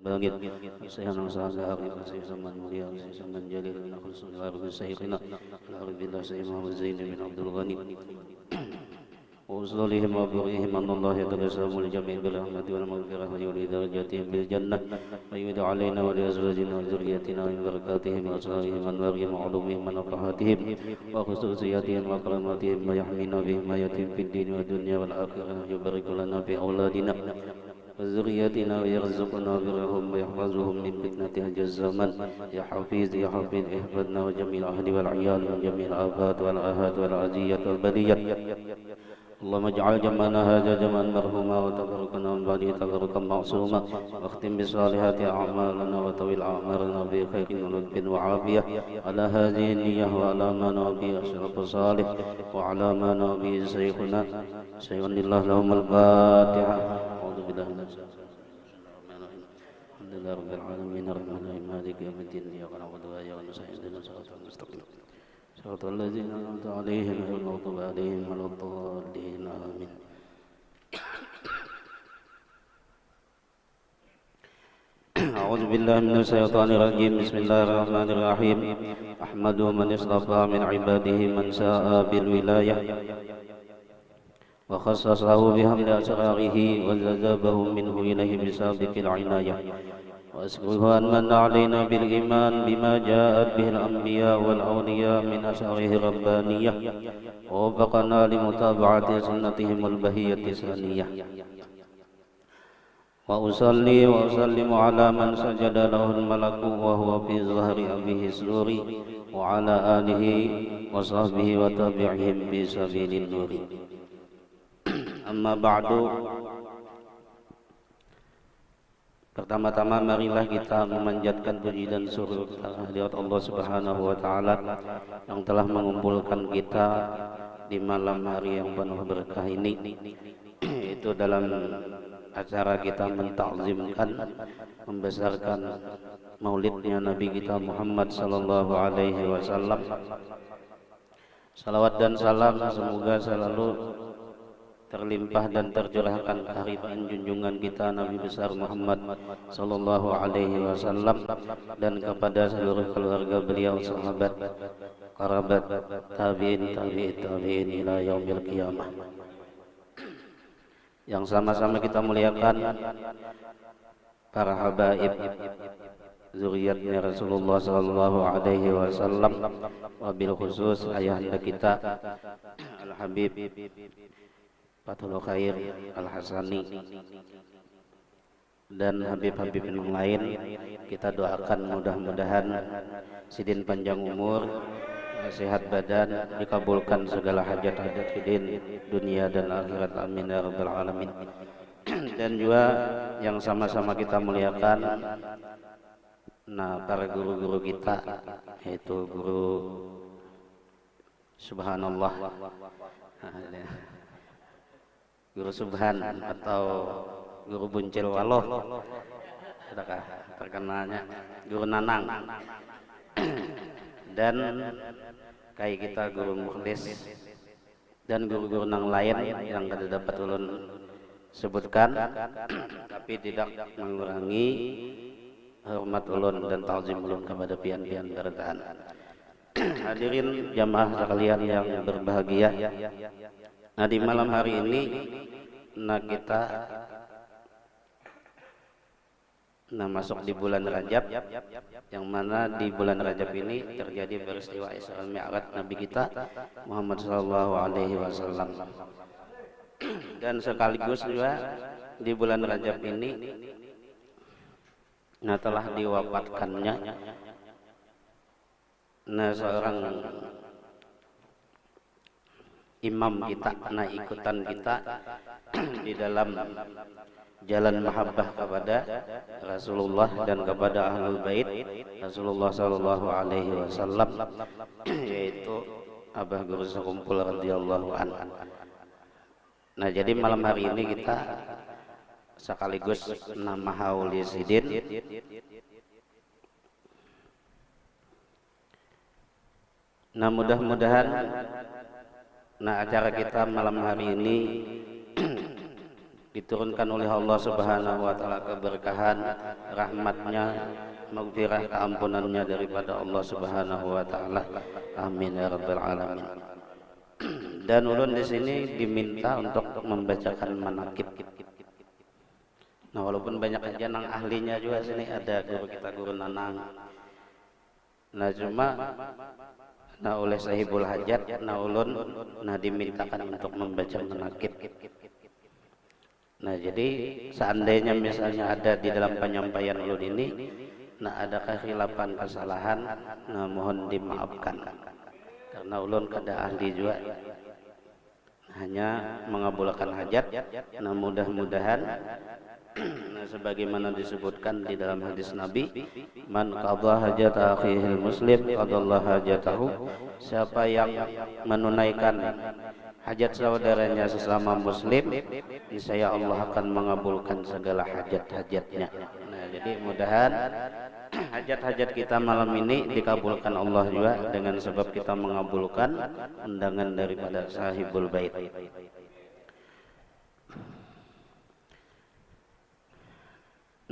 bangit sayang sahaja hari kasih zaman mulia zaman jalil min khulsul arbi sayyidina al-arbillah sayyid Muhammad Zain bin Abdul Ghani وصلهم وبرئهم أن الله يتقسم الجميع بالرحمة والمغفرة ويولي درجاتهم بالجنة ويود علينا ولأزواجنا وذريتنا من بركاتهم وأسرارهم أنوارهم وعلومهم ونفحاتهم وخصوصياتهم وكراماتهم ويحمينا بهم ما يتم في الدين والدنيا والآخرة ويبارك لنا في أولادنا وذرياتنا ويرزقنا برهم ويحفظهم من فتنة هذا الزمن يا حفيظ يا حفيظ احفظنا وجميع الأهل والعيال من جميع الآفات والآهات والعزية والبلية اللهم اجعل جمعنا هذا جمعا مرحوما وتفرقنا من بعده تفرقا معصوما واختم بصالحات أعمالنا وطول أعمارنا بخير ولطف وعافية على هذه النية وعلى ما نبي أشرف صالح وعلى ما نبي شيخنا شيخ الله لهم الفاتحة أعوذ بالله من الشيطان الحمد لله رب العالمين الرحمن الرحيم مالك يوم الدين إياك نعبد وإياك نستعين اهدنا الصراط المستقيم صراط الذين أنعمت عليهم غير المغضوب عليهم ولا الضالين آمين أعوذ بالله من الشيطان الرجيم بسم الله الرحمن الرحيم أحمد من اصطفى من عباده من شاء بالولاية وخصصه بحمد أسراره وجذبه منه إليه بسابق العناية وأشكره أن من علينا بالإيمان بما جاءت به الأنبياء والأولياء من أشعاره الربانية ووفقنا لمتابعة سنتهم البهية الثانية وأصلي وأسلم على من سجد له الملك وهو في ظهر أبيه السرور وعلى آله وصحبه وتابعهم في سبيل النور أما بعد. Pertama-tama marilah kita memanjatkan puji dan syukur kehadirat Allah Subhanahu wa taala yang telah mengumpulkan kita di malam hari yang penuh berkah ini. Itu dalam acara kita mentakzimkan, membesarkan maulidnya Nabi kita Muhammad sallallahu alaihi wasallam. Salawat dan salam semoga selalu terlimpah dan tercurahkan kehadiran junjungan kita Nabi besar Muhammad sallallahu alaihi wasallam dan kepada seluruh keluarga beliau, sahabat, kerabat, tabi'in, tabi'in ila yaumil qiyamah. Yang sama-sama kita muliakan para habaib zuriatnya Rasulullah sallallahu alaihi wasallam, wabil khusus ayahanda kita Al Habib Fathul Khair Al-Hasani dan Habib-habib yang lain. Kita doakan mudah-mudahan sidin panjang umur, sehat badan, dikabulkan segala hajat-hajat hidin dunia dan akhirat, amin ya rabbal alamin. Dan juga yang sama-sama kita muliakan para guru-guru kita, yaitu guru Subhanallah, Guru Subhan atau Guru Buncil Waloh, terkenalnya Guru Nanang, dan kayak kita Guru Mukhlis dan guru-guru yang lain yang tidak dapat ulun sebutkan, tapi tidak mengurangi hormat ulun dan ta'zim ulun kepada pian-pian bertahan. Hadirin jamaah sekalian yang berbahagia, nah di malam hari ini kita masuk di bulan Rajab, yang mana di bulan Rajab ini terjadi peristiwa Isra Mi'raj Nabi kita Muhammad sallallahu alaihi wasallam. Dan sekaligus juga di bulan Rajab ini telah diwafatkannya seorang imam kita, ikutan kita di dalam jalan mahabbah kepada Rasulullah dan kepada Ahlul Bait Rasulullah sallallahu alaihi wasallam, yaitu Abah Guru Sekumpul radhiyallahu anhu. Nah, jadi malam hari ini kita sekaligus nama hauli sidin mudah-mudahan acara kita malam hari ini diturunkan oleh Allah Subhanahu wa taala keberkahan, rahmatnya, maghfirah, keampunannya daripada Allah Subhanahu wa taala. Amin ya rabbal alamin. Dan ulun di sini diminta untuk membacakan manaqib. Nah, walaupun banyak aja nang ahlinya juga sini, ada guru kita guru Nanang. Nah, cuma nah oleh sahibul hajat, nah ulun nah dimintakan untuk membaca manaqib. Nah, jadi seandainya misalnya ada di dalam penyampaian ulun ini, nah ada kekhilafan kesalahan, nah mohon dimaafkan. Karena ulun kada ahli juga, hanya mengabulkan hajat. Nah, mudah-mudahan nah sebagaimana disebutkan di dalam hadis Nabi, man qadha hajat akhihil muslim qadallahu hajatahu, siapa yang menunaikan hajat saudaranya sesama muslim, niscaya Allah akan mengabulkan segala hajat-hajatnya. Nah, jadi mudahan hajat-hajat kita malam ini dikabulkan Allah juga dengan sebab kita mengabulkan undangan daripada sahibul bait.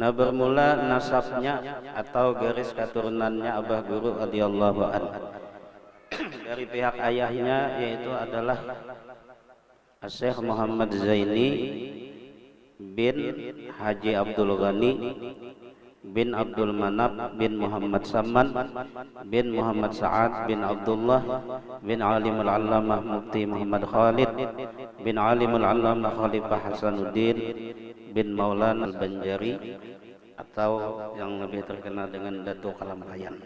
Nah, bermula nasabnya atau garis keturunannya Abah Guru radhiyallahu anhu. Dari pihak ayahnya yaitu adalah Syekh Muhammad Zaini bin Haji Abdul Ghani bin Abdul Manab bin Muhammad Saman bin Muhammad Sa'ad bin Abdullah bin Alimul Allamah Mufti Muhammad Khalid bin Alimul Allamah Khalifah Hasanuddin bin Maulana Al-Banjari, atau yang lebih terkenal dengan Datuk Kalampayan.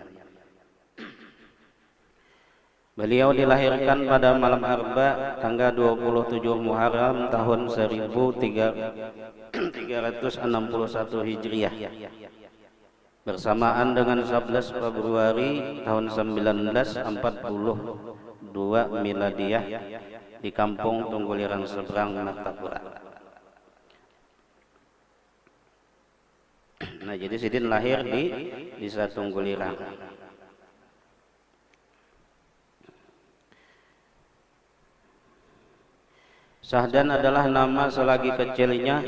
Beliau dilahirkan pada malam Arba tanggal 27 Muharram tahun 1361 Hijriah, bersamaan dengan 11 Februari tahun 1942 Miladiyah di Kampung Tunggulirang Seberang, Martapura. Nah, jadi Sidin lahir di Desa Tunggulirang. Sahdan adalah nama selagi kecilnya,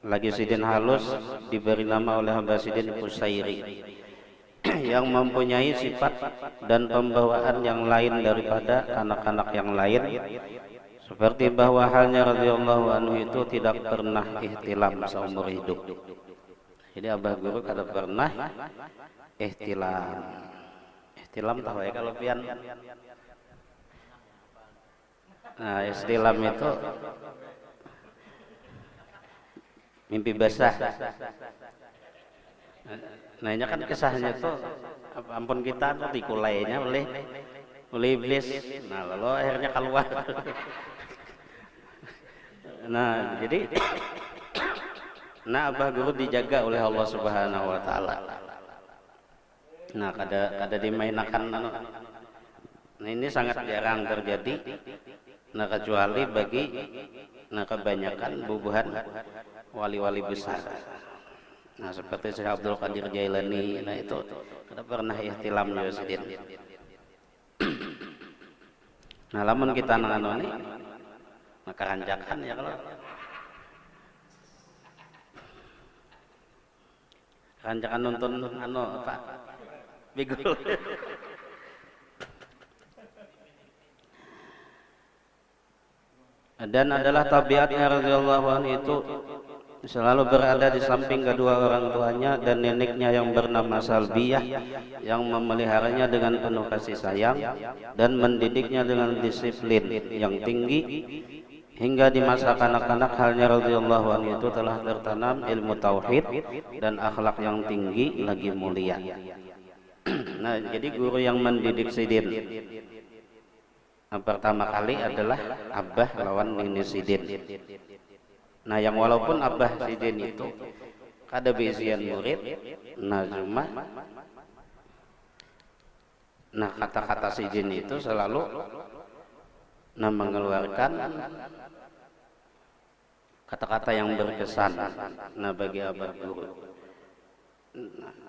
lagi Sidin halus diberi nama oleh Abah Sidin Kusairi yang mempunyai sifat dan pembawaan yang lain daripada anak-anak yang lain, seperti bahwa halnya radhiyallahu anhu itu tidak pernah ihtilam seumur hidup. Jadi Abah Guru kada pernah ihtilam. Ihtilam tahu ya kalau pian. Nah, ihtilam itu mimpi basah. Nah, ini kan kisahnya tuh ampun kita tuh dikulainya oleh iblis. Nah, lalu akhirnya keluar. Nah, jadi nah Abah Guru dijaga oleh Allah Subhanahu wa taala. Nah, kada dimainakan. Nah, ini sangat jarang terjadi. Nah, kecuali bagi kebanyakan bubuhan wali-wali besar. Nah, seperti Syekh Abdul Qadir Jailani, nah itu kada pernah ihtilam juga Sidin. Nah, lamun kita nanganoni maka ranjakan ya kalau rancangan nonton apa bigul. Dan adalah tabiatnya radhiyallahu anhu itu selalu berada di samping kedua orang tuanya dan neneknya yang bernama Salbiyah, yang memeliharanya dengan penuh kasih sayang dan mendidiknya dengan disiplin yang tinggi. Hingga di masa kanak-kanak halnya radhiyallahu anhu itu telah tertanam ilmu tauhid dan akhlak yang tinggi lagi mulia. Nah, jadi guru yang mendidik Sidin pertama kali adalah Abah lawan Nini Sidin. Nah, yang walaupun Abah Sidin itu kada bisian murid, nah cuma kata-kata Sidin itu selalu mengeluarkan kata-kata yang berkesan bagi Abah Guru.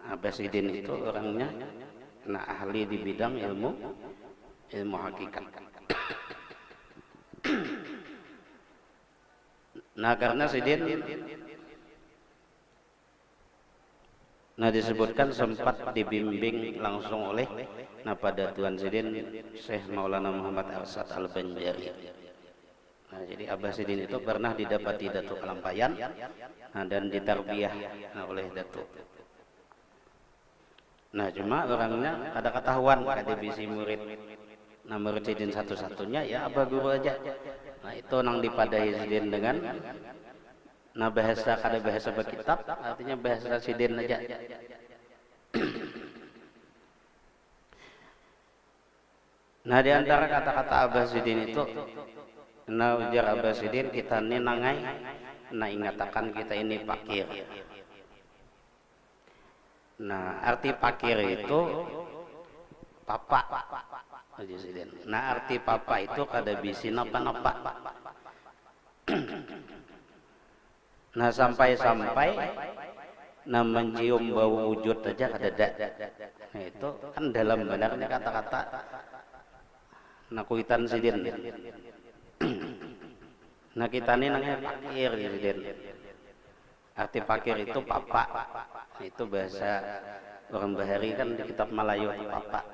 Abah Sidin itu orangnya ahli di bidang ilmu hakikat. Nah karena Sidin disebutkan sempat dibimbing langsung oleh pada Tuan Sidin Syekh Maulana Muhammad Arsad Al-Banjari. Nah jadi Abah Sidin itu pernah didapati Datuk Kalampayan dan ditarbiyah oleh Datuk. Nah cuma orangnya ada ketahuan ada bisi murid. Nah murid Sidin satu-satunya ya Abah Guru aja. Nah itu nang dipadai Sidin dengan bahasa kada bahasa berkitab, artinya bahasa Sidin aja. Nah di antara kata-kata Abah Sidin itu, ujar Abah Sidin, kita ini nangai, ingatakan kita ini pakir. Nah arti pakir itu papa. Nah arti papa itu kada bisi napa-napa. Nah sampai-sampai mencium bau wujud aja kada. Nah itu kan dalam benarnya kata-kata kuitan Sidin. Nah kita ini namanya pakir Sidin. Arti pakir itu papa. Itu bahasa orang Bahari kan di kitab Melayu papa.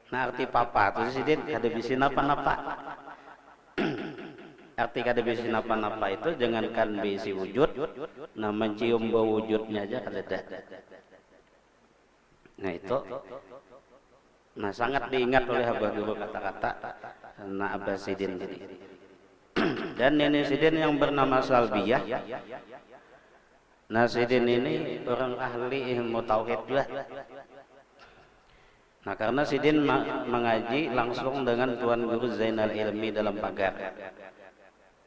Nah arti papa itu Sidin kada bisi napa-napa. Arti kada bisi napa-napa itu jangankan bisi wujud, mencium bau wujudnya aja kada. Nah itu sangat diingat oleh Abah Guru kata-kata Abah Sidin ini. Dan nenek Sidin yang bernama Salbiyah. Nah Sidin ini orang ahli ilmu tauhid juga. Nah karena Sidin mengaji langsung dengan Tuan Guru Zainal Ilmi dalam pagar.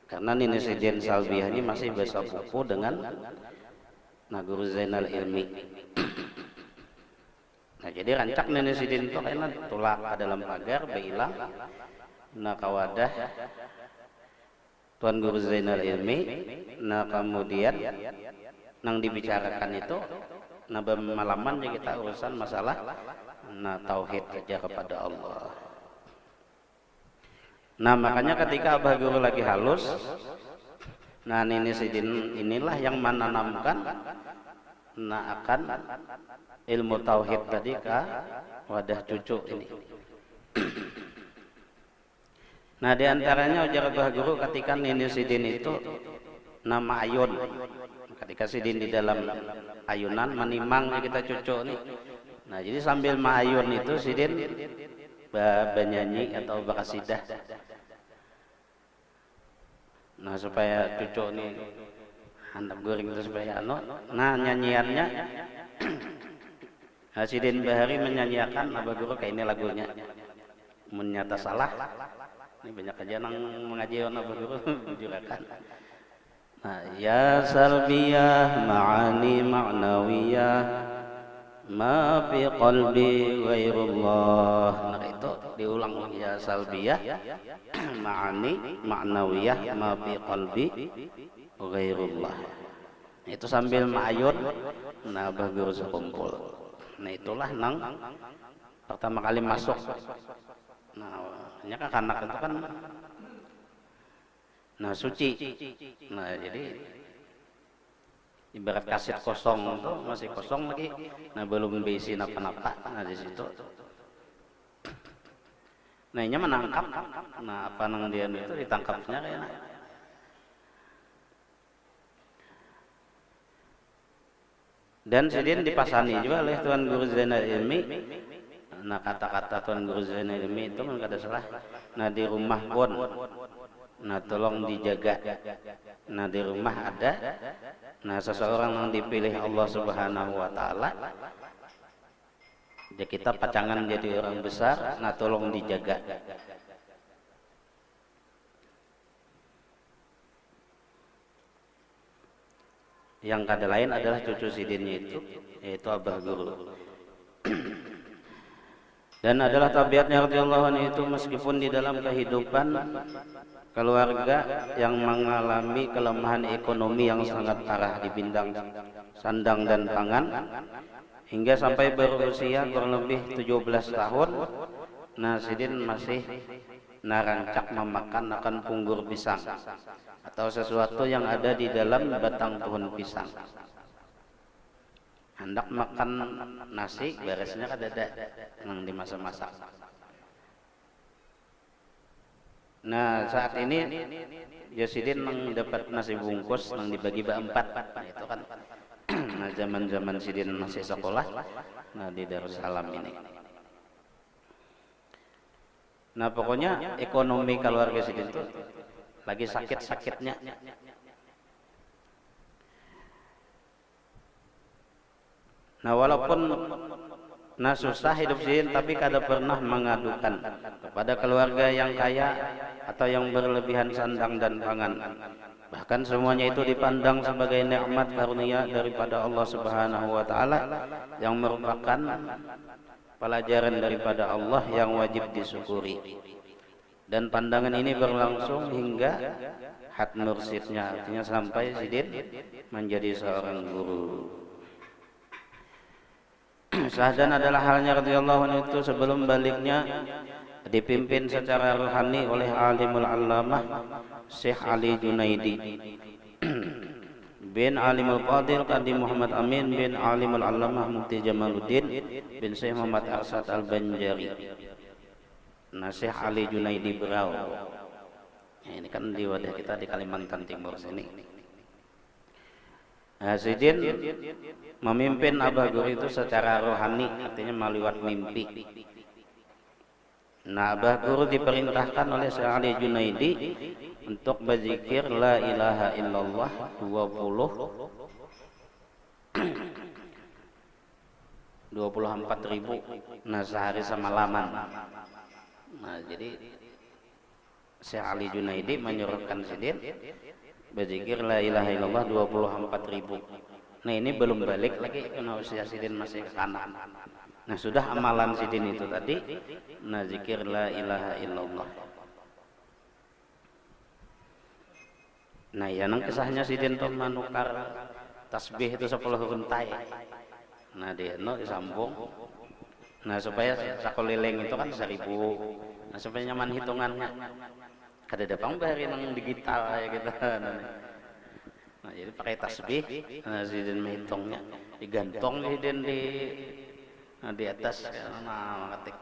Karena Nenek Sidin Salbiyah ini masih bahasa buku dengan Guru Zainal Ilmi. Nah jadi rancak Nenek Sidin itu karena tulak dalam pagar bilang kawadah Tuan Guru Zainal Ilmi. Nah kemudian nang dibicarakan itu malaman kita urusan masalah tauhid aja kepada Allah. Nah makanya ketika Abah Guru lagi halus, Nenek Sidin inilah yang menanamkan akan ilmu tauhid tadi ke wadah cucu ini. Nah diantaranya ujar Abah Guru ketika Nenek Sidin itu nama ayun. Ketika Sidin di dalam ayunan menimang kita cucu ini. Nah jadi sambil ma'ayun itu Sidin bernyanyi atau berkasidah. Nah supaya cucu ini handap goreng itu supaya nyanyiannya Sidin Bahari menyanyiakan Abah Guru kayak ini lagunya. Menyata salah. Ini banyak aja yang mengaji Abah Guru jurakan. Ya Salbiyah ma'ani ma'nawiyah ma fi qalbi ghairullah. Nah itu diulang ya Salbiyah ma'ani ma'nawiyah ma fi qalbi ghairullah. Itu sambil ma'ayun Abah Guru sekumpul. Nah itulah pertama kali masuk. Hanya kan anak itu kan suci. Nah jadi ibarat kaset kosong itu masih kosong lagi. Belum berisi napa-napa. Di situ. Ini menangkap. Apa nang dia itu ditangkapnya kayaknya. Dan Sidin dipasani juga oleh Tuan Guru Zainal Ilmi. Kata-kata Tuan Guru Zainal Ilmi itu kan kada salah. Di rumah pun tolong dijaga. Di rumah ada seseorang yang dipilih Allah Subhanahu wa taala. Jadi kita pacangan jadi orang besar, tolong dijaga. Yang kada lain adalah cucu Sidinnya itu, yaitu Abah Guru. Dan adalah tabiatnya radhiyallahu anhu itu meskipun di dalam kehidupan keluarga yang mengalami kelemahan ekonomi yang sangat parah di bidang sandang dan pangan, hingga sampai berusia kurang lebih 17 tahun, Sidin masih Nah, rancak memakan akan punggur pisang atau sesuatu yang ada di dalam batang pohon pisang. Hendak makan nasi, beresnya kan ada yang dimasak-masak. Nah, saat ini Josidin mendapat nasi bungkus yang dibagi berempat. Nah, itu kan nah, zaman-zaman Sidin masih sekolah, nah di Darussalam ini. Nah, pokoknya ekonomi keluarga Sidin itu lagi sakit-sakitnya. Nah, walaupun susah hidup Sidin, tapi kada pernah mengadukan kepada keluarga yang kaya atau yang berlebihan sandang dan pangan. Bahkan semuanya itu dipandang sebagai nikmat karunia daripada Allah Subhanahu wa taala yang merupakan pelajaran daripada Allah yang wajib disyukuri. Dan pandangan ini berlangsung hingga hat mursyidnya, artinya sampai Sidin menjadi seorang guru. Sahdan adalah halnya radhiyallahu anhu itu sebelum baliknya dipimpin secara rohani oleh alimul allamah Syekh Ali Junaidi bin Alimul Qadir Qadi Muhammad Amin bin Alimul Allamah Mufti Jamaluddin bin Syekh Muhammad Arsad Al-Banjari. Nah, Syekh Ali Junaidi Berau. Nah, ini kan di wadah kita di Kalimantan Timur sini. Nah, Sidin memimpin Abah Guru itu secara rohani, artinya meliwat mimpi. Nah, Abah Guru diperintahkan oleh Syekh Ali Junaidi untuk berzikir la ilaha illallah 24.000 nah sehari semalaman. Nah, jadi Syekh Ali Junaidi menyuruhkan Sidin berzikir la ilaha illallah 24.000. Nah, ini belum balik lagi karena usia Sidin masih ke kanan. Nah, sudah amalan Sidin itu tadi, nah zikir la ilaha illallah. Nah, ya nang kisahnya Sidin tuh menukar tasbih itu 10 runtai. Nah, dia disambung. Nah, supaya sakoliling itu kan 1000. Nah, supaya nyaman hitungannya. Kada dapang bari nang digital ya gitu. Nah, jadi pakai tasbih, nah Sidin menghitungnya, digantung Sidin di atas, nah ketik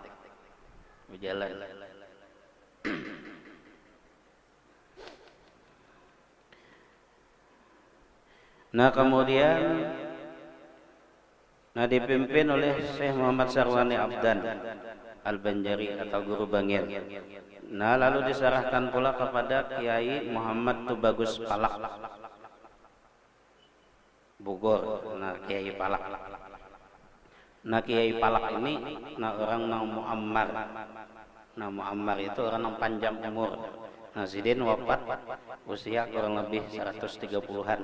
berjalan. Nah, kemudian dipimpin oleh Syekh Muhammad Sarwani Abdan Al-Banjari atau Guru Bangir. Nah, lalu diserahkan pula kepada Kiai Muhammad Tubagus Palak Bogor. Nah, Kiai Palak. Nah, Kiai Palak ini orang yang muammar. Nah, muammar itu orang yang panjang umur. Nah, Sidin wafat usia kurang lebih 130-an.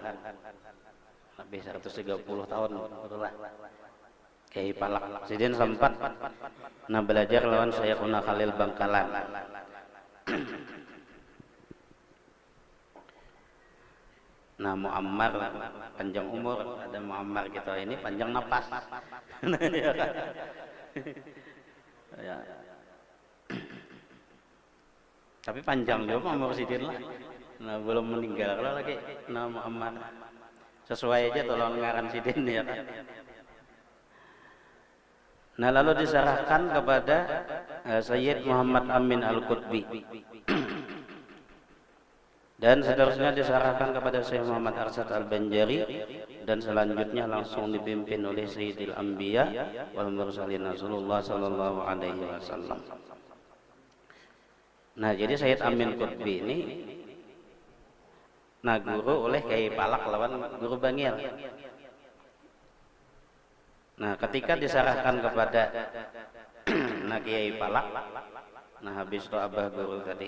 Lebih 130 tahun itulah Kiai Palak. Sidin sempat belajar lawan Syekhuna Khalil Bangkalan. Nah, muammar panjang umur, ada muammar kita ini panjang napas. Ya. Tapi panjang juga umur Sidin lah. Nah, belum meninggal lagi. Nah, muammar sesuai aja tolong ngaran Sidin ya kan. Nah, lalu diserahkan kepada Sayyid Muhammad Amin Al-Qutbi. Dan seterusnya diserahkan kepada Syekh Muhammad Arsad Al-Banjari, dan selanjutnya langsung dipimpin oleh Sayyidil Anbiya wal Mursalin Rasulullah sallallahu alaihi wasallam. Nah, jadi Sayyid Amin Qutbi ini guru oleh Kiai Palak lawan Guru Bangir. Nah, ketika diserahkan kepada Kiai Palak, habis itu Abah Guru tadi,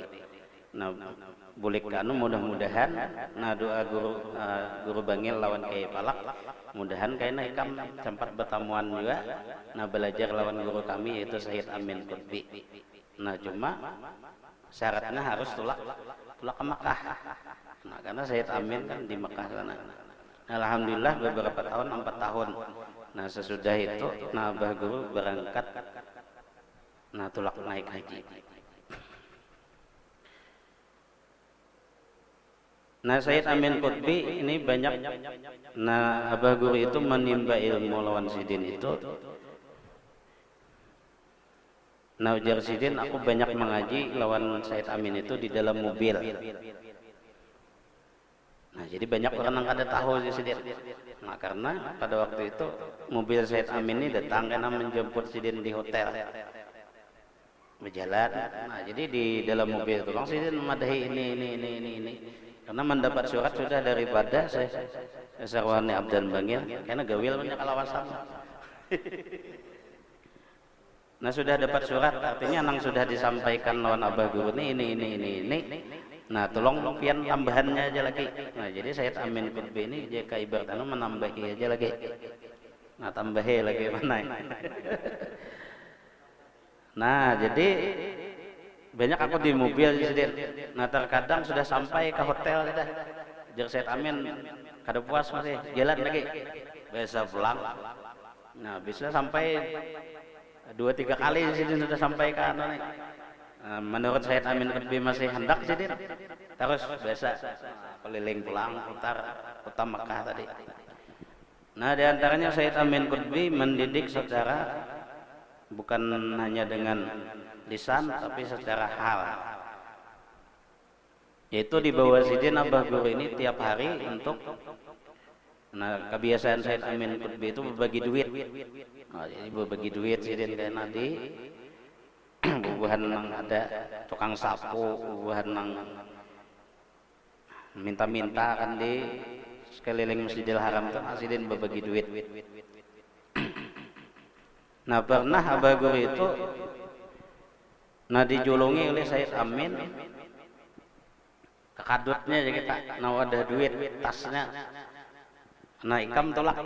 bulik kanu mudah-mudahan doa Guru Bangil lawan Kiai Palak, mudahan kayaknya ikam sempat bertamuan juga belajar lawan guru kami yaitu Sayyid Amin Qutbi. Nah, cuma syaratnya harus tulak ke Makkah. Nah, karena Sayyid Amin kan di Makkah sana. Alhamdulillah beberapa tahun, 4 tahun. Nah, sesudah itu Abah Guru berangkat tulak naik haji. Nah, Sayyid Amin Qutbi ini banyak, nah Abah Guru itu menimba ilmu lawan Sidin itu. Nah, ujar Sidin, aku banyak mengaji lawan Sayyid Amin itu di dalam mobil. Nah, jadi banyak orang yang kada tahu sih Sidin. Nah, karena pada waktu itu mobil Sayyid Amin ini datang karena menjemput Sidin di hotel. Berjalan. Nah, jadi di dalam mobil itu langsung Sidin memadahi ini. Karena mendapat surat sudah daripada saya Sarwani Abdan Bangil, karena gawil banyak kalawasan. Nah, sudah dapat surat, artinya nang sudah disampaikan lawan Abah Guru ini. Nah, tolong pian tambahannya aja lagi. Nah, jadi Sayyid Amin Qutbi ini jika ibaratnya menambahi aja lagi. Nah, tambahi lagi mana? Nah, jadi banyak aku di mobil Sidin. Nah, terkadang sudah sampai ke hotel sudah. Jar Sayyid Amin kada puas masih jalan lagi. Biasa pulang. Nah, bisa sampai 2-3 kali Sidin sudah sampai ke anu nih. Menurut Sayyid Amin Qutbi masih hendak Sidin. Terus biasa keliling pulang putar kota Mekah tadi. Nah, di antaranya Sayyid Amin Qutbi mendidik secara bukan hanya dengan lisan tapi secara hal, yaitu di bawah Sidin Abah Guru ini tiap hari untuk, nah kebiasaan Sayyid Amin Qutbi itu berbagi duit. Nah, jadi berbagi duit Sidin kayak nanti bubuhan nang ada tukang sapu, bubuhan nang minta-minta kan di sekeliling Masjidil Haram itu Sidin berbagi duit. Nah, pernah Abah Guru itu dijulungi oleh Sayyid Amin, kekadutnya jadi kita ada duit tasnya. Nah, ikam tolak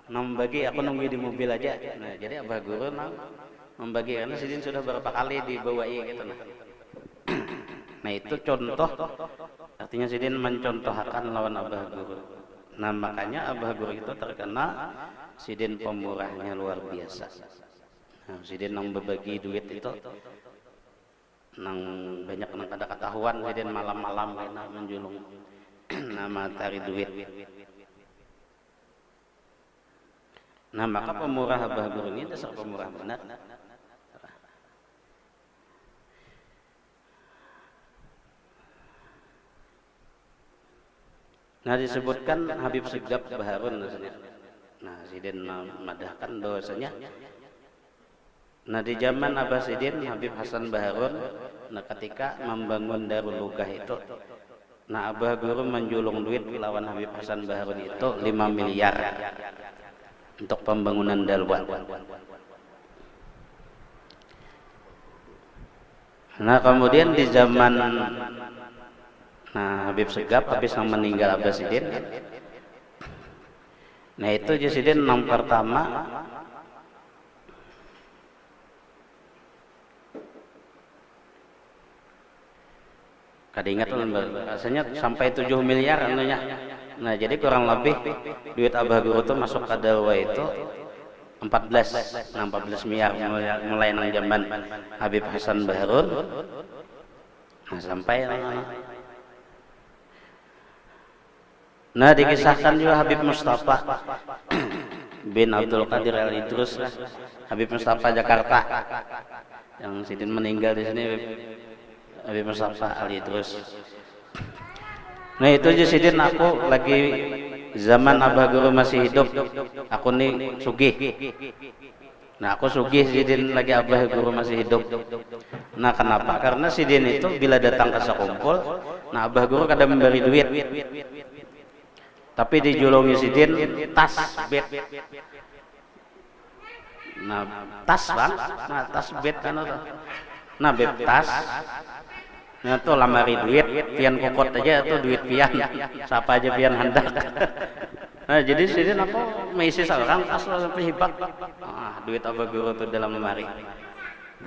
membagi, aku nunggu di mobil aja. Nah, jadi Abah Guru membagi karena Sidin sudah berapa kali dibawai gitu. Nah, itu contoh, artinya Sidin mencontohkan lawan Abah Guru. Nah, makanya Abah Guru itu terkenal Sidin pemurahnya luar biasa. Nah, Sidin yang berbagi duit itu nang banyak nang ada ketahuan Sidin malam-malam kena menjulung nama tari duit. Nah, maka pemurah Abah Guru ini dasar pemurah benar. Nah, disebutkan Habib Segap Baharun rasanya. Nah, Sidin memadahkan bahwasanya, nah di zaman Abah Sidin Habib Hasan Baharun, nah ketika membangun Darul Lugah itu, nah Abah Guru menjulung duit lawan Habib Hasan Baharun itu 5 miliar untuk pembangunan Dalwan. Nah, kemudian di zaman Habib Segap habis meninggal Abah Sidin, nah itu Sidin yang pertama kada ingat rasanya sampai 7 miliar anunya. Nah, jadi kurang lebih duit Abah Guru itu masuk ke Dalwa itu 14 miliar mulai nang zaman Habib Hasan Baharun. Nah, sampai nah dikisahkan juga Habib Mustafa bin Abdul Qadir Al Idrus, Habib Mustafa Jakarta yang Sidin meninggal di sini, Habib Mustafa Al Idrus. Nah, itu aja Sidin, aku lagi zaman Abah Guru masih hidup, aku nih sugih. Nah, aku sugih Sidin lagi Abah Guru masih hidup. Nah, kenapa? Karena Sidin itu bila datang ke sekumpul, nah Abah Guru kadang memberi duit. Tapi dijulungi Sidin tas bet. Nah, tas bang, nah tas bet kan itu. Nah, bet tas. Nah, tuh lamari duit, pian kokot aja tuh duit pian. Siapa aja pian hendak. Nah, jadi Sidin aku mengisi seorang tas sampai hebat. Ah, duit Abah Guru tuh dalam lemari.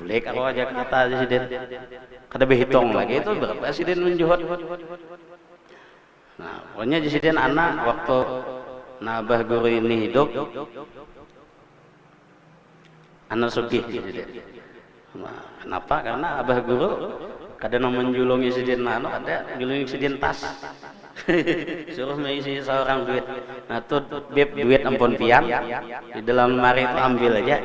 Boleh aku aja kata aja Sidin. Kada berhitung lagi itu berapa Sidin menjuhut. Nah, pokoknya di Sidin anak waktu Abah Guru ini hidup, anak sugih Sidin. Nah, kenapa? Karena Abah Guru kadang menjulungi Sidin ada julungi Sidin tas. Suruh mengisi seorang duit. Nah tuh bib duit ampun pian di dalam lemari itu ambil aja.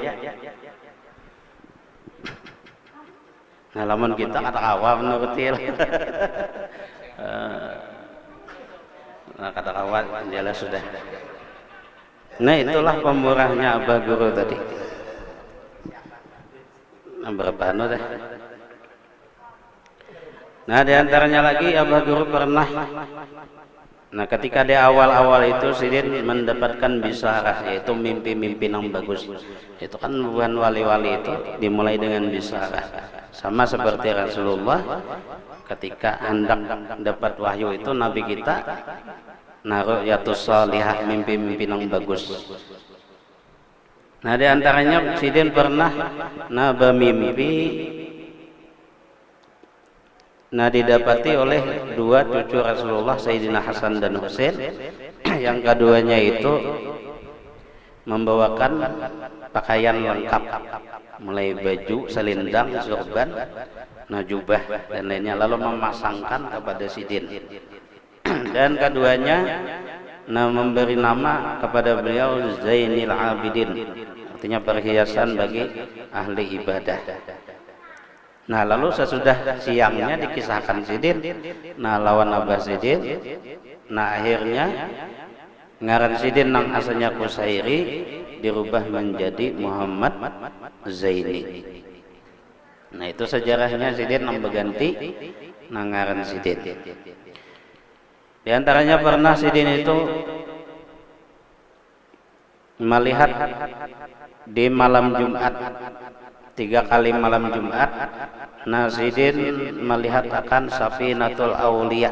Nah lamun kita kata awal menurutil. Nah kata awal jelas sudah. Nah itulah pemurahnya Abah Guru tadi. Nah, berapa anu teh? Nah diantaranya lagi Abah Guru pernah. Nah ketika di awal-awal itu Sidin mendapatkan bisarah, yaitu mimpi-mimpi yang bagus. Itu kan bukan wali-wali itu dimulai dengan bisarah. Sama seperti Rasulullah ketika hendak dapat wahyu itu Nabi kita naruh yatus salihah, mimpi-mimpi yang bagus. Nah diantaranya Sidin pernah bermimpi didapati oleh dua cucu Rasulullah, Sayyidina Hasan dan Husain. Yang keduanya itu membawakan pakaian lengkap, mulai baju, selendang, sorban, jubah dan lainnya, lalu memasangkan kepada Sidin. Dan keduanya memberi nama kepada beliau Zainil Abidin, artinya perhiasan bagi ahli ibadah. Nah lalu sesudah siangnya dikisahkan Sidin, lawan Abah Sidin, akhirnya ngaran Sidin nang asalnya Kusairi dirubah menjadi Muhammad Zaini. Nah itu sejarahnya Sidin nang berganti ngaran Sidin. Di antaranya pernah Sidin itu melihat di malam Jumat, 3 kali malam Jumat, Sidin melihat akan Safinatul Aulia.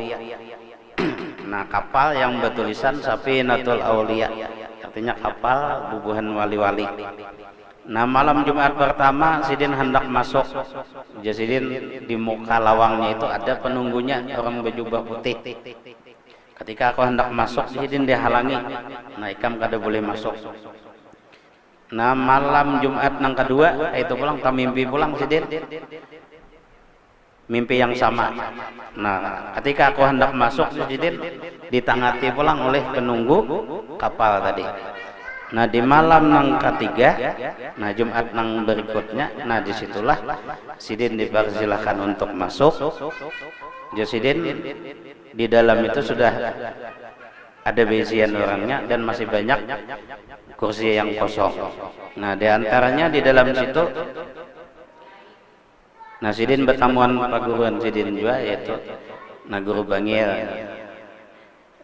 Kapal yang bertulisan Safinatul Aulia, artinya kapal bubuhan wali-wali. Malam Jumat pertama Sidin hendak masuk. Sidin di muka lawangnya itu ada penunggunya, orang berjubah putih. Ketika aku hendak masuk, Sidin dihalangi. Ikam kada boleh masuk. Malam Jumat yang kedua itu pulang, mimpi pulang Sidin, mimpi yang sama. Ketika aku hendak masuk, Sidin ditangati pulang oleh penunggu kapal tadi. Di malam yang ketiga, Jumat yang berikutnya, disitulah Sidin dipersilahkan untuk masuk. Sidin di dalam itu sudah ada besian orangnya dan masih banyak kursi yang kosong. Di antaranya di dalam situ, Sidin bertamuan paguruan Sidin juga, yaitu Guru Bangil.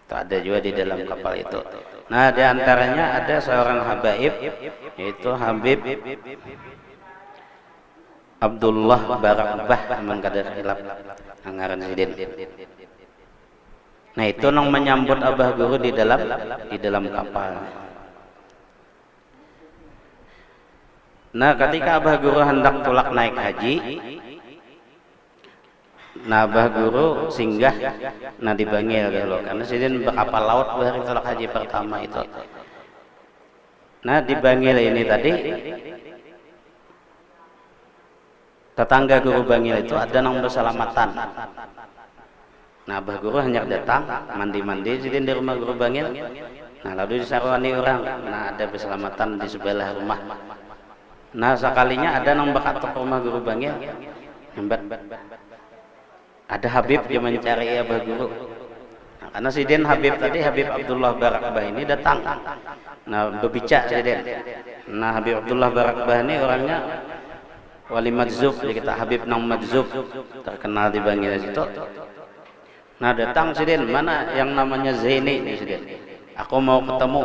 Itu ada juga di dalam kapal itu. Di antaranya ada seorang habaib, yaitu Habib Abdullah Barakbah, mengkadar hilap ngaran Sidin. Itu nang menyambut Abah Guru di dalam kapal. Ketika Abah Guru hendak tulak naik haji, Abah Guru singgah di Bangil dulu, karena Sidin berkapal laut hari tulak haji pertama itu. Di Bangil ini tadi, tetangga Guru Bangil itu ada yang berselamatan. Abah Guru hanya datang mandi-mandi Sidin di rumah Guru Bangil. Lalu disarwani orang, ada berselamatan di sebelah rumah. Sekalinya ada yang bakat ke rumah Guru Bangil, ada Habib yang mencari Abah Guru. Karena Sidin Habib tadi, Habib Abdullah Barakbah ini datang, berbicara Sidin. Habib Abdullah Barakbah ini orangnya wali Madzub, jadi kita Habib nang Madzub, terkenal di Bangil situ. Datang Sidin, mana yang namanya Zaini nih Sidin, aku mau ketemu.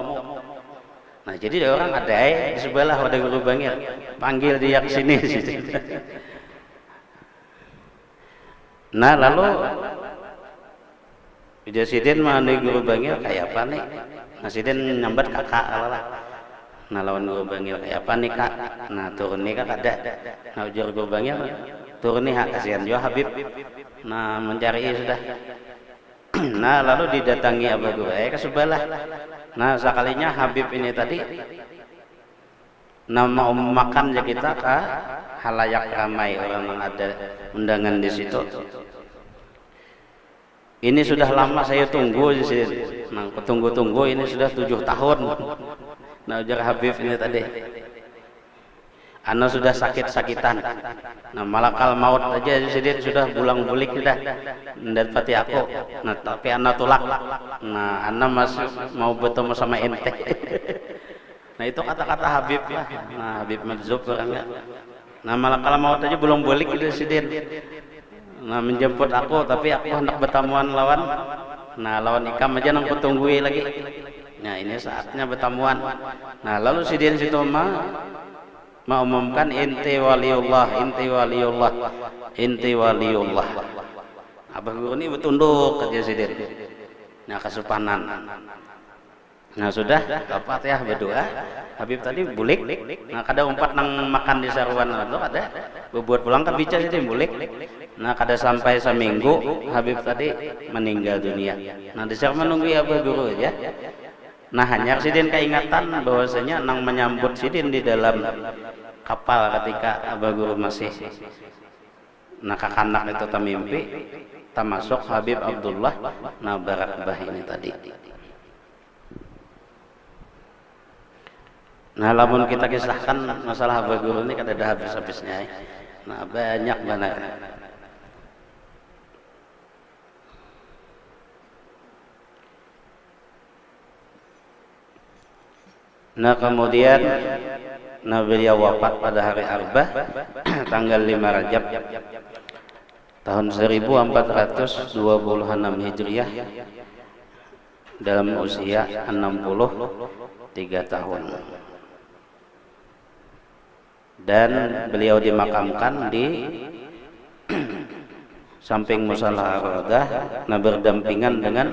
Jadi orang ada di sebelah ada Guru Bangil, panggil dia ke sini. Lalu dia Sidin mandi Guru Bangil kayak apa nih? Sidin nyambat kakak lah. Lawan Guru Bangil kayak apa nih kak? Turun nih kak ada. Ujar Guru Bangil, turun nih kasihan juga Habib. Mencari sudah. Lalu didatangi Abah Guru ke sebelah. Sekalinya Habib ini tadi mau makan ya kita ke halayak ramai, orang yang ada undangan di situ. Ini sudah lama saya tunggu sih. Nah, tunggu ini sudah 7 tahun. Nah, ujar Habib ini tadi. Ana sudah sakit-sakitan. Nah, malakal maut aja Sidin sudah bulang-bulik sudah. Dan pati aku. Nah, tapi ana tolak. Nah, ana masih mau bertemu sama ente. Nah, itu kata-kata Habib lah. Nah, Habib Madzub orangnya. Nah, malakal maut aja belum bulik itu Sidin. Nah, menjemput aku, tapi aku hendak bertamuan lawan. Nah, lawan Ikam aja nang kutunggui lagi. Nah, ini saatnya bertamuan. Nah, lalu Sidin situ mengumumkan inti waliullah, inti waliullah, inti waliullah. Abah Guru ini bertunduk ke Sidin. Nah, kesupanan. Nah, sudah dapat ya berdoa. Habib tadi bulik. Nah, kada umpat nang makan di saruan itu ada. Berbuat pulang ke bicara Sidin bulik. Nah, kada sampai seminggu Habib tadi meninggal dunia. Nah, disuruh menunggu Abah Guru ya. Nah, hanya Sidin keingatan bahwasanya nang menyambut Sidin di dalam kapal ketika Abah Guru masih kanak itu tamimpi, termasuk Habib Abdullah Barakbah ini tadi. Nah, lamun kita kisahkan masalah Abah Guru ini kada ada habis-habisnya. Nah, banyak banget. Nah, kemudian beliau wafat pada hari Arba'ah tanggal 5 Rajab tahun 1426 Hijriah dalam usia 63 tahun. Dan beliau dimakamkan di samping Musalla Ar-Raudah, berdampingan dengan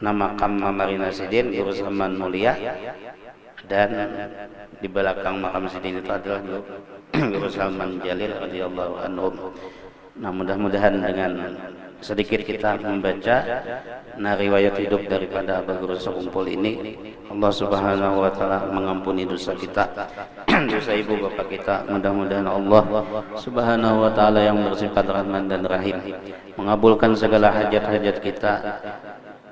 makam Marina Sidin Guru Salman Mulia, dan di belakang makam Sidin itu adalah Guru Salman Jalil radhiyallahu anhu. Nah, mudah-mudahan dengan sedikit kita membaca riwayat hidup daripada Abah Guru sekumpul ini, Allah Subhanahu wa taala mengampuni dosa kita, dosa ibu bapak kita. Mudah-mudahan Allah Subhanahu wa taala yang bersifat Rahman dan Rahim mengabulkan segala hajat-hajat kita,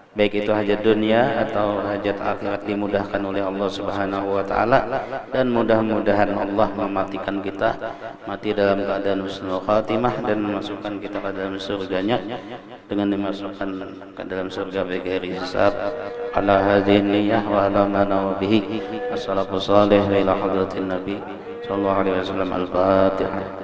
baik itu hajat dunia atau hajat akhirat, dimudahkan oleh Allah Subhanahu wa taala. Dan mudah-mudahan Allah mematikan kita mati dalam keadaan husnul khatimah dan memasukkan kita ke dalam surganya dengan dimasukkan ke dalam surga bighairi hisab. Ala hadhihi niyyah wa ala ma nawabihi. Wassalatu salih ila hadratin nabi sallallahu alaihi wasallam. Al-Fatihah.